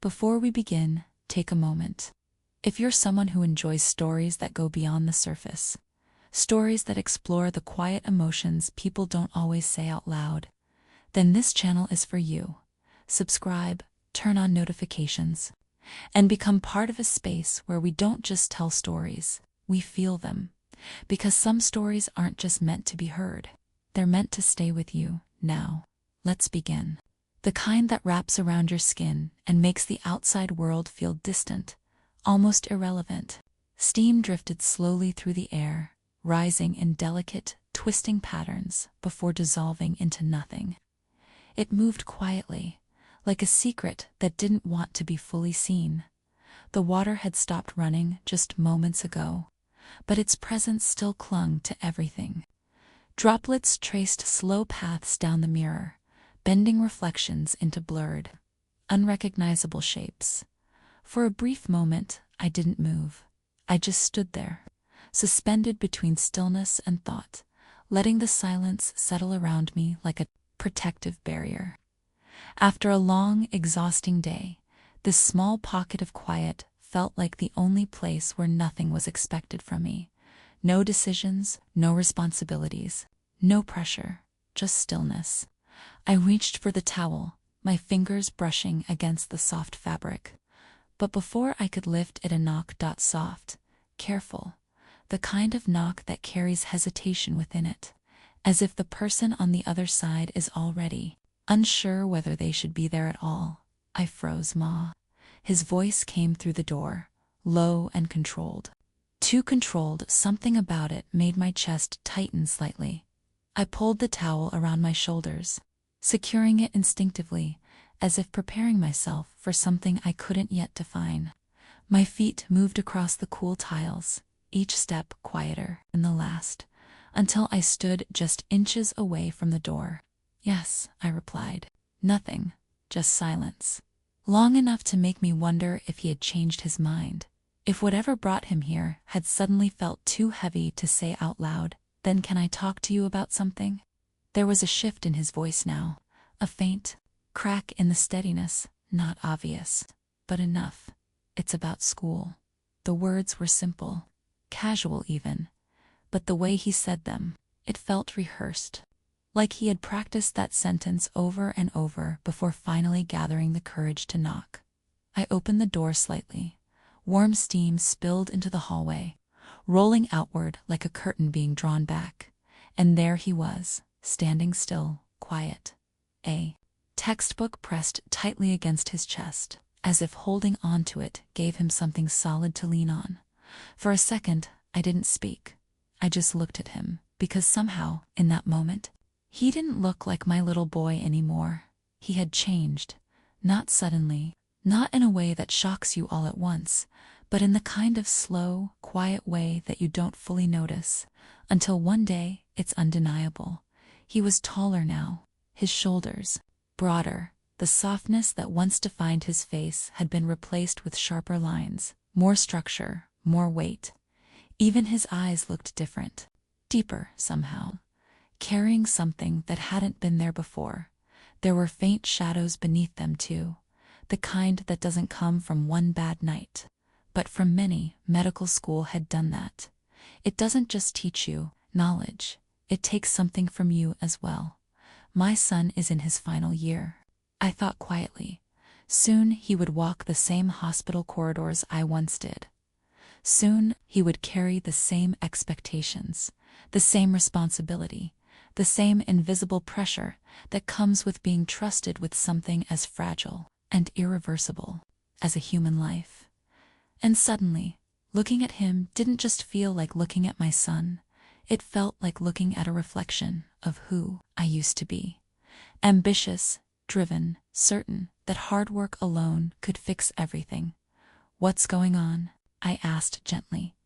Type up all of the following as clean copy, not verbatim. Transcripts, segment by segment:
Before we begin, take a moment. If you're someone who enjoys stories that go beyond the surface, stories that explore the quiet emotions people don't always say out loud, then this channel is for you. Subscribe, turn on notifications, and become part of a space where we don't just tell stories, we feel them. Because some stories aren't just meant to be heard, they're meant to stay with you. Now, let's begin. The kind that wraps around your skin and makes the outside world feel distant, almost irrelevant. Steam drifted slowly through the air, rising in delicate, twisting patterns before dissolving into nothing. It moved quietly, like a secret that didn't want to be fully seen. The water had stopped running just moments ago, but its presence still clung to everything. Droplets traced slow paths down the mirror, bending reflections into blurred, unrecognizable shapes. For a brief moment, I didn't move. I just stood there, suspended between stillness and thought, letting the silence settle around me like a protective barrier. After a long, exhausting day, this small pocket of quiet felt like the only place where nothing was expected from me. No decisions, no responsibilities, no pressure, just stillness. I reached for the towel, my fingers brushing against the soft fabric. But before I could lift it, a knock. Soft, careful, the kind of knock that carries hesitation within it, as if the person on the other side is already unsure whether they should be there at all. I froze. Ma. His voice came through the door, low and controlled. Too controlled, something about it made my chest tighten slightly. I pulled the towel around my shoulders, securing it instinctively, as if preparing myself for something I couldn't yet define. My feet moved across the cool tiles, each step quieter than the last, until I stood just inches away from the door. Yes, I replied. Nothing, just silence. Long enough to make me wonder if he had changed his mind. If whatever brought him here had suddenly felt too heavy to say out loud. Then can I talk to you about something? There was a shift in his voice now, a faint crack in the steadiness, not obvious, but enough. It's about school. The words were simple, casual even, but the way he said them, it felt rehearsed. Like he had practiced that sentence over and over before finally gathering the courage to knock. I opened the door slightly. Warm steam spilled into the hallway, rolling outward like a curtain being drawn back. And there he was, standing still, quiet. A textbook pressed tightly against his chest, as if holding on to it gave him something solid to lean on. For a second, I didn't speak. I just looked at him, because somehow, in that moment, he didn't look like my little boy anymore. He had changed. Not suddenly, not in a way that shocks you all at once, but in the kind of slow, quiet way that you don't fully notice, until one day it's undeniable. He was taller now, his shoulders broader, the softness that once defined his face had been replaced with sharper lines, more structure, more weight. Even his eyes looked different, deeper somehow, carrying something that hadn't been there before. There were faint shadows beneath them too, the kind that doesn't come from one bad night, but from many. Medical school had done that. It doesn't just teach you knowledge, it takes something from you as well. My son is in his final year. I thought quietly. Soon he would walk the same hospital corridors I once did. Soon he would carry the same expectations, the same responsibility, the same invisible pressure that comes with being trusted with something as fragile and irreversible as a human life. And suddenly, looking at him didn't just feel like looking at my son. It felt like looking at a reflection of who I used to be. Ambitious, driven, certain that hard work alone could fix everything. "What's going on?" I asked gently.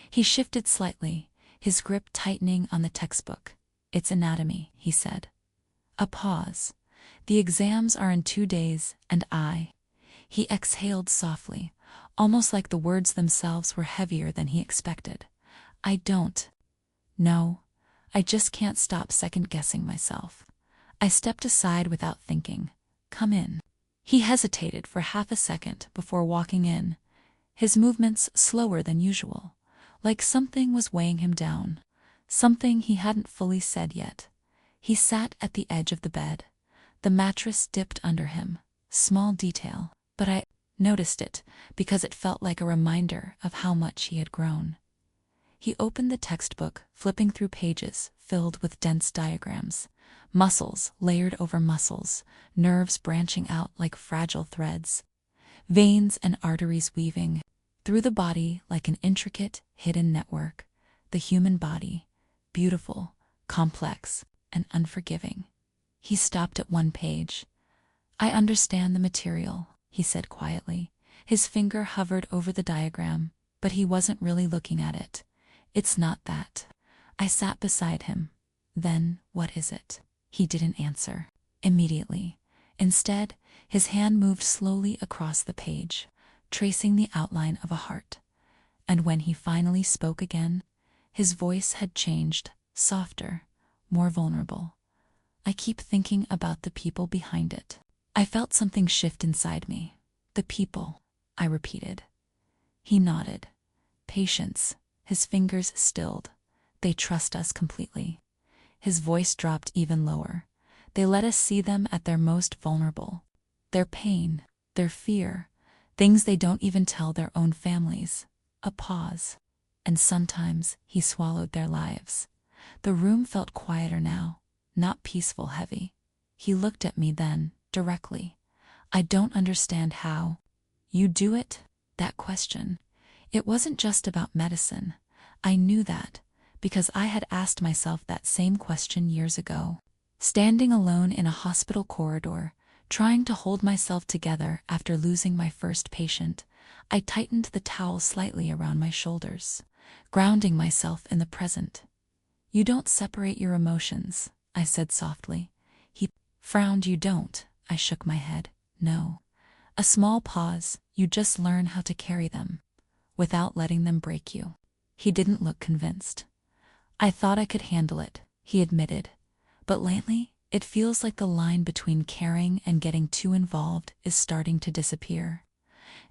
He shifted slightly, his grip tightening on the textbook. "It's anatomy," he said. A pause. "The exams are in 2 days, and He exhaled softly, almost like the words themselves were heavier than he expected. "I don't. No, I just can't stop second-guessing myself." I stepped aside without thinking. "Come in." He hesitated for half a second before walking in, his movements slower than usual, like something was weighing him down, something he hadn't fully said yet. He sat at the edge of the bed. The mattress dipped under him. Small detail, but I noticed it because it felt like a reminder of how much he had grown. He opened the textbook, flipping through pages filled with dense diagrams, muscles layered over muscles, nerves branching out like fragile threads, veins and arteries weaving through the body like an intricate, hidden network. The human body, beautiful, complex, and unforgiving. He stopped at one page. "I understand the material," he said quietly. His finger hovered over the diagram, but he wasn't really looking at it. "It's not that." I sat beside him. "Then what is it?" He didn't answer immediately. Instead, his hand moved slowly across the page, tracing the outline of a heart. And when he finally spoke again, his voice had changed, softer, more vulnerable. "I keep thinking about the people behind it." I felt something shift inside me. "The people," I repeated. He nodded. "Patience." His fingers stilled. "They trust us completely." His voice dropped even lower. "They let us see them at their most vulnerable. Their pain, their fear, things they don't even tell their own families." A pause. "And sometimes," he swallowed, "their lives." The room felt quieter now, not peaceful, heavy. He looked at me then, directly. "I don't understand how you do it." That question. It wasn't just about medicine. I knew that, because I had asked myself that same question years ago. Standing alone in a hospital corridor, trying to hold myself together after losing my first patient, I tightened the towel slightly around my shoulders, grounding myself in the present. "You don't separate your emotions," I said softly. He frowned. "You don't." I shook my head. "No." A small pause. "You just learn how to carry them, without letting them break you." He didn't look convinced. "I thought I could handle it," he admitted. "But lately, it feels like the line between caring and getting too involved is starting to disappear."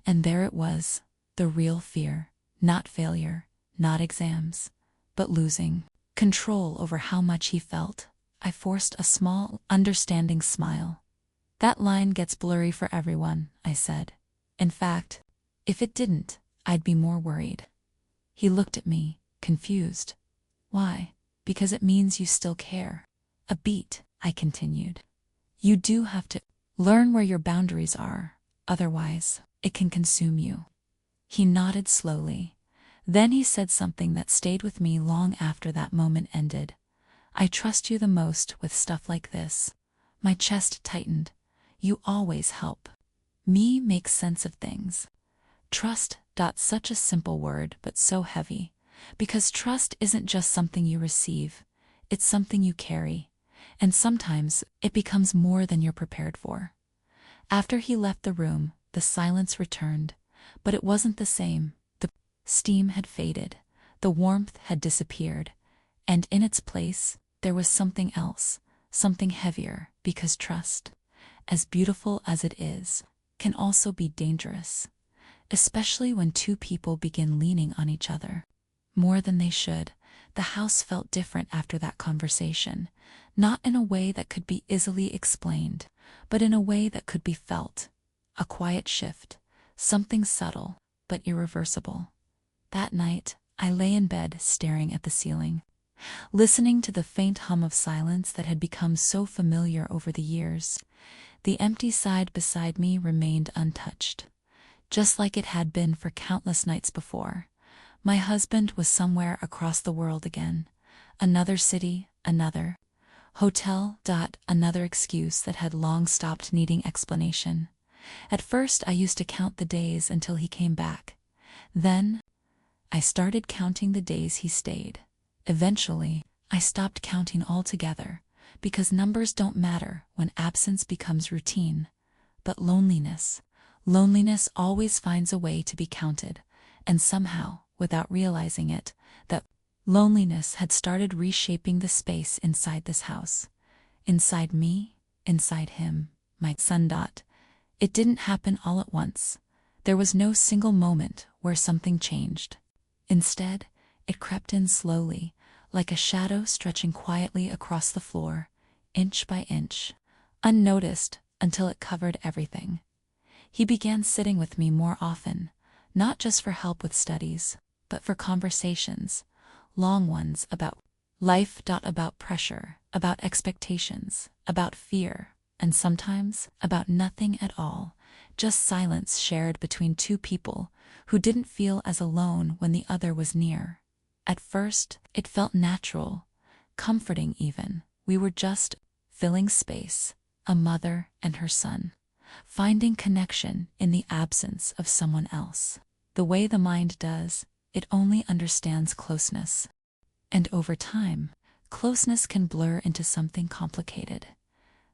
And there it was, the real fear. Not failure, not exams, but losing control over how much he felt. I forced a small, understanding smile. "That line gets blurry for everyone," I said. "In fact, if it didn't, I'd be more worried." He looked at me, confused. "Why?" "Because it means you still care." "A beat," I continued. "You do have to learn where your boundaries are, otherwise, it can consume you." He nodded slowly. Then he said something that stayed with me long after that moment ended. "I trust you the most with stuff like this." My chest tightened. "You always help me make sense of things." Trust. Such a simple word, but so heavy. Because trust isn't just something you receive, it's something you carry. And sometimes, it becomes more than you're prepared for. After he left the room, the silence returned, but it wasn't the same. The steam had faded, the warmth had disappeared, and in its place, there was something else, something heavier, because trust, as beautiful as it is, can also be dangerous. Especially when two people begin leaning on each other more than they should. The house felt different after that conversation, not in a way that could be easily explained, but in a way that could be felt. A quiet shift, something subtle, but irreversible. That night, I lay in bed staring at the ceiling, listening to the faint hum of silence that had become so familiar over the years. The empty side beside me remained untouched, just like it had been for countless nights before. My husband was somewhere across the world again. Another city, another hotel. Another excuse that had long stopped needing explanation. At first, I used to count the days until he came back. Then, I started counting the days he stayed. Eventually, I stopped counting altogether, because numbers don't matter when absence becomes routine. But loneliness always finds a way to be counted, and somehow, without realizing it, that loneliness had started reshaping the space inside this house. Inside me, inside him, my son. It didn't happen all at once. There was no single moment where something changed. Instead, it crept in slowly, like a shadow stretching quietly across the floor, inch by inch, unnoticed until it covered everything. He began sitting with me more often, not just for help with studies, but for conversations, long ones about life, about pressure, about expectations, about fear, and sometimes about nothing at all, just silence shared between two people who didn't feel as alone when the other was near. At first, it felt natural, comforting even. We were just filling space, a mother and her son, finding connection in the absence of someone else. The way the mind does, it only understands closeness. And over time, closeness can blur into something complicated.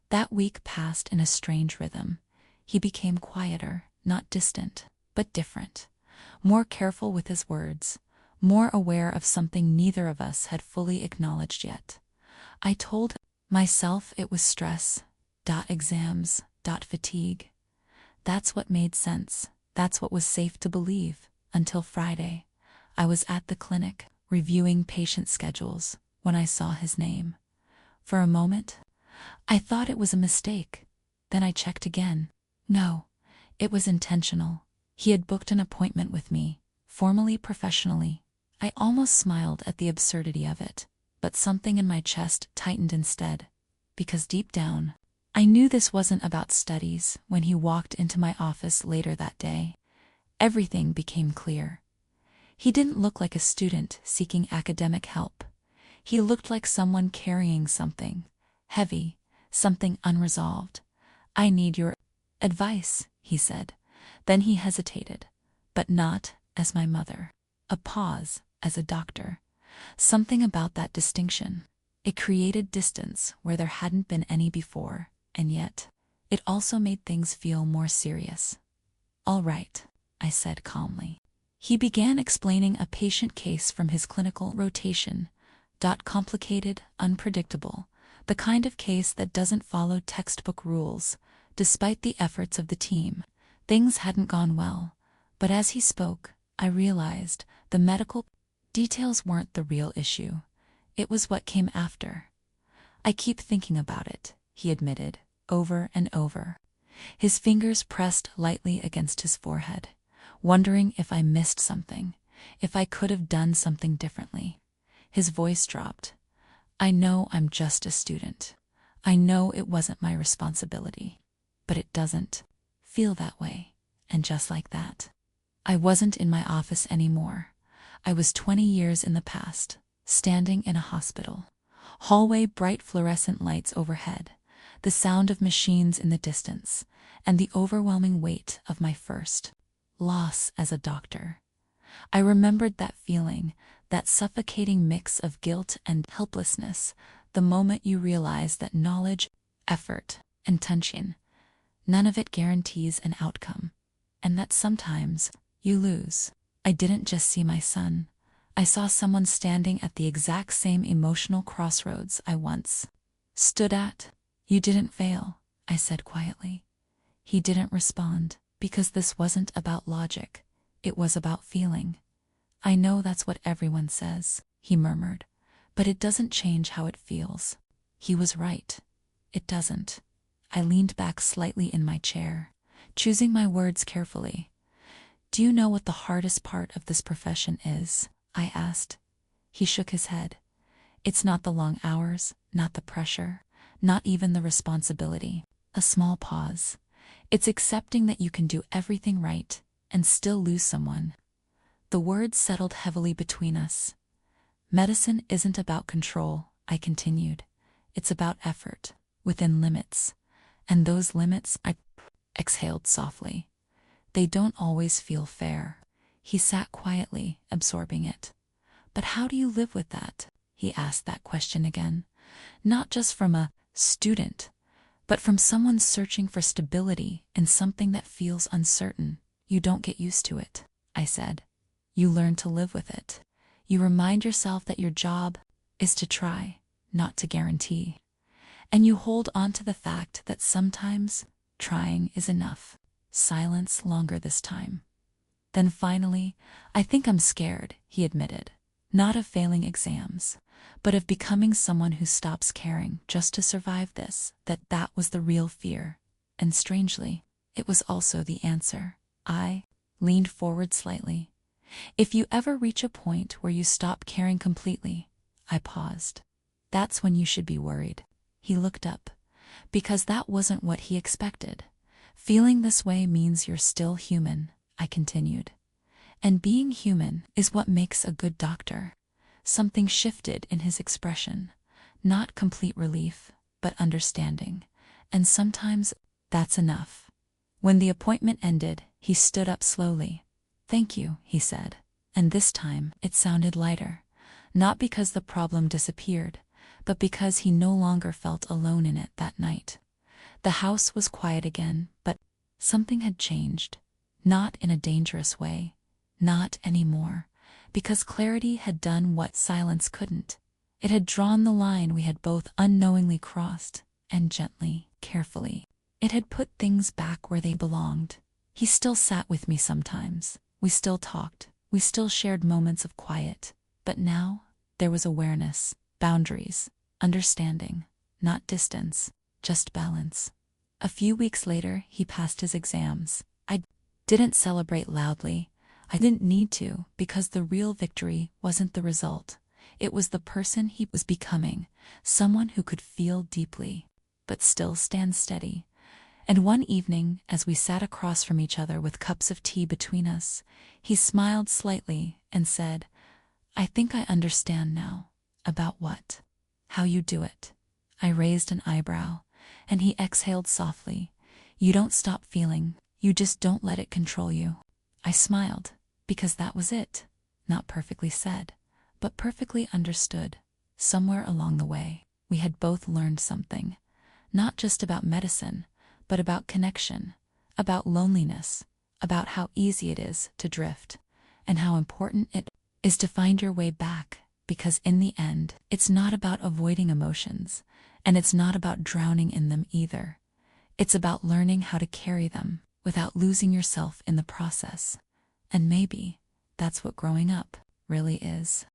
That week passed in a strange rhythm. He became quieter, not distant, but different, more careful with his words, more aware of something neither of us had fully acknowledged yet. I told myself it was stress, exams, fatigue. That's what made sense. That's what was safe to believe, until Friday. I was at the clinic, reviewing patient schedules, when I saw his name. For a moment, I thought it was a mistake. Then I checked again. No, it was intentional. He had booked an appointment with me, formally, professionally. I almost smiled at the absurdity of it, but something in my chest tightened instead, because deep down, I knew this wasn't about studies. When he walked into my office later that day, everything became clear. He didn't look like a student seeking academic help. He looked like someone carrying something heavy, something unresolved. "I need your advice," he said. Then he hesitated, but not as my mother. A pause as a doctor. Something about that distinction. It created distance where there hadn't been any before, and yet, it also made things feel more serious. "All right," I said calmly. He began explaining a patient case from his clinical rotation. Complicated, unpredictable, the kind of case that doesn't follow textbook rules. Despite the efforts of the team, things hadn't gone well. But as he spoke, I realized the medical details weren't the real issue. It was what came after. "I keep thinking about it," he admitted, over and over. His fingers pressed lightly against his forehead, wondering if I missed something, if I could have done something differently. His voice dropped. "I know I'm just a student. I know it wasn't my responsibility. But it doesn't feel that way." And just like that, I wasn't in my office anymore. I was 20 years in the past, standing in a hospital. Hallway, bright fluorescent lights overhead, the sound of machines in the distance, and the overwhelming weight of my first loss as a doctor. I remembered that feeling, that suffocating mix of guilt and helplessness, the moment you realize that knowledge, effort, intention, none of it guarantees an outcome, and that sometimes you lose. I didn't just see my son. I saw someone standing at the exact same emotional crossroads I once stood at. "You didn't fail," I said quietly. He didn't respond, because this wasn't about logic. It was about feeling. "I know that's what everyone says," he murmured, "but it doesn't change how it feels." He was right. It doesn't. I leaned back slightly in my chair, choosing my words carefully. "Do you know what the hardest part of this profession is?" I asked. He shook his head. "It's not the long hours, not the pressure, not even the responsibility." A small pause. "It's accepting that you can do everything right and still lose someone." The words settled heavily between us. "Medicine isn't about control," I continued. "It's about effort, within limits. And those limits," I exhaled softly, "they don't always feel fair." He sat quietly, absorbing it. "But how do you live with that?" He asked that question again. Not just from a student, but from someone searching for stability in something that feels uncertain. "You don't get used to it," I said. "You learn to live with it. You remind yourself that your job is to try, not to guarantee. And you hold on to the fact that sometimes Trying is enough. Silence longer this time. Then finally, I think I'm scared, he admitted. Not of failing exams, but of becoming someone who stops caring just to survive this, that was the real fear. And strangely, it was also the answer. I leaned forward slightly. If you ever reach a point where you stop caring completely, I paused. That's when you should be worried. He looked up, because that wasn't what he expected. Feeling this way means you're still human, I continued. And being human is what makes a good doctor. Something shifted in his expression. Not complete relief, but understanding. And sometimes that's enough. When the appointment ended, he stood up slowly. "Thank you," he said. And this time, it sounded lighter. Not because the problem disappeared, but because he no longer felt alone in it that night. The house was quiet again, but something had changed. Not in a dangerous way. Not anymore. Because clarity had done what silence couldn't. It had drawn the line we had both unknowingly crossed, and gently, carefully. It had put things back where they belonged. He still sat with me sometimes. We still talked. We still shared moments of quiet. But now, there was awareness, boundaries, understanding, not distance, just balance. A few weeks later, he passed his exams. I didn't celebrate loudly. I didn't need to, because the real victory wasn't the result. It was the person he was becoming, someone who could feel deeply, but still stand steady. And one evening, as we sat across from each other with cups of tea between us, he smiled slightly and said, "I think I understand now." "About what?" "How you do it." I raised an eyebrow, and he exhaled softly. "You don't stop feeling, you just don't let it control you." I smiled, because that was it. Not perfectly said, but perfectly understood. Somewhere along the way, we had both learned something. Not just about medicine, but about connection, about loneliness, about how easy it is to drift, and how important it is to find your way back, because in the end, it's not about avoiding emotions, and it's not about drowning in them either. It's about learning how to carry them without losing yourself in the process. And maybe that's what growing up really is.